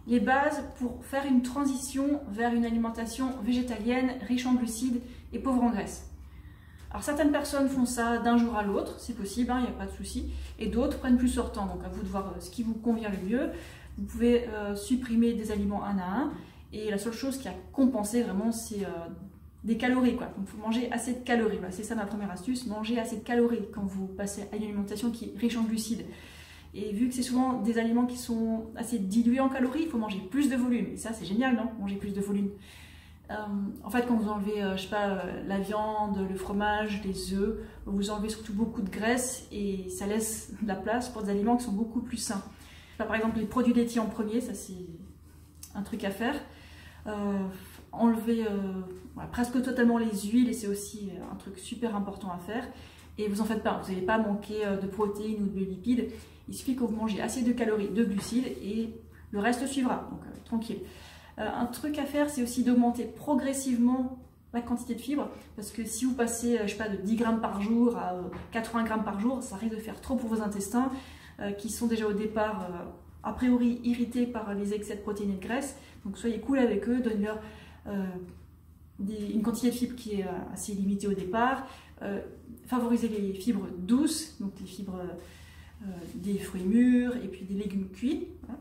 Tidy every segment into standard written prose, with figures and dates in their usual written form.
les bases pour faire une transition vers une alimentation végétalienne, riche en glucides et pauvre en graisse. Alors certaines personnes font ça d'un jour à l'autre, c'est possible, il n'y a pas de souci, et d'autres prennent plus leur temps, donc à vous de voir ce qui vous convient le mieux. Vous pouvez supprimer des aliments un à un, et la seule chose qui a compensé vraiment, c'est des calories, quoi. Donc il faut manger assez de calories, voilà, c'est ça ma première astuce, manger assez de calories quand vous passez à une alimentation qui est riche en glucides. Et vu que c'est souvent des aliments qui sont assez dilués en calories, il faut manger plus de volume. Et ça, c'est génial, non? Manger plus de volume. En fait, quand vous enlevez, je sais pas, la viande, le fromage, les œufs, vous enlevez surtout beaucoup de graisse et ça laisse de la place pour des aliments qui sont beaucoup plus sains. Par exemple, les produits laitiers en premier, ça c'est un truc à faire. Enlever voilà, presque totalement les huiles et c'est aussi un truc super important à faire. Et vous en faites pas, vous n'allez pas manquer de protéines ou de lipides. Il suffit que vous mangez assez de calories, de glucides et le reste suivra, donc tranquille. Un truc à faire, c'est aussi d'augmenter progressivement la quantité de fibres, parce que si vous passez, je sais pas, de 10 grammes par jour à 80 grammes par jour, ça risque de faire trop pour vos intestins, qui sont déjà au départ, a priori, irrités par les excès de protéines et de graisse. Donc soyez cool avec eux, donnez-leur une quantité de fibres qui est assez limitée au départ. Favorisez les fibres douces, donc les fibres des fruits mûrs et puis des légumes cuits. Voilà.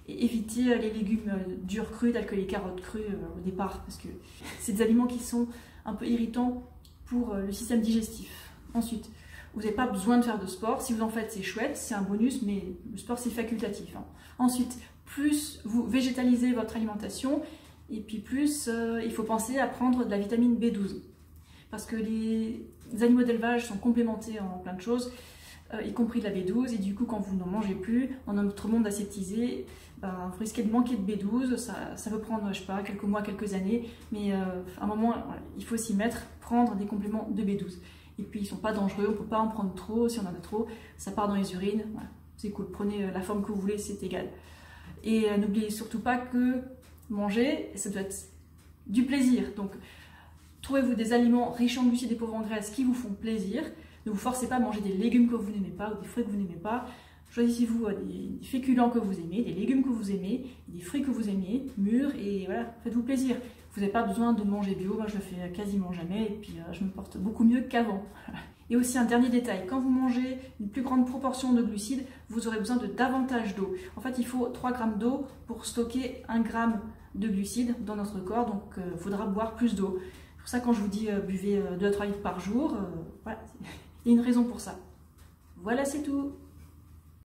Et évitez les légumes durs crus tels que les carottes crues au départ parce que c'est des aliments qui sont un peu irritants pour le système digestif. Ensuite, vous n'avez pas besoin de faire de sport. Si vous en faites, c'est chouette, c'est un bonus, mais le sport c'est facultatif. Hein. Ensuite, plus vous végétalisez votre alimentation et puis plus il faut penser à prendre de la vitamine B12 parce que les animaux d'élevage sont complémentés en plein de choses. Y compris de la B12, et du coup quand vous n'en mangez plus, dans notre monde aseptisé, vous risquez de manquer de B12, ça peut prendre, je sais pas, quelques mois, quelques années, mais à un moment, voilà, il faut s'y mettre, prendre des compléments de B12. Et puis ils sont pas dangereux, on peut pas en prendre trop, si on en a trop, ça part dans les urines, voilà, c'est cool, prenez la forme que vous voulez, c'est égal. Et n'oubliez surtout pas que manger, ça doit être du plaisir, donc trouvez-vous des aliments riches en glucides et pauvres en graisse qui vous font plaisir. Ne vous forcez pas à manger des légumes que vous n'aimez pas ou des fruits que vous n'aimez pas. Choisissez-vous des féculents que vous aimez, des légumes que vous aimez, des fruits que vous aimez, mûrs, et voilà, faites-vous plaisir. Vous n'avez pas besoin de manger bio, moi je le fais quasiment jamais, et puis je me porte beaucoup mieux qu'avant. Et aussi un dernier détail, quand vous mangez une plus grande proportion de glucides, vous aurez besoin de davantage d'eau. En fait, il faut 3 grammes d'eau pour stocker 1 gramme de glucides dans notre corps, donc il faudra boire plus d'eau. C'est pour ça quand je vous dis buvez 2 à 3 litres par jour, voilà. Il y a une raison pour ça. Voilà, c'est tout.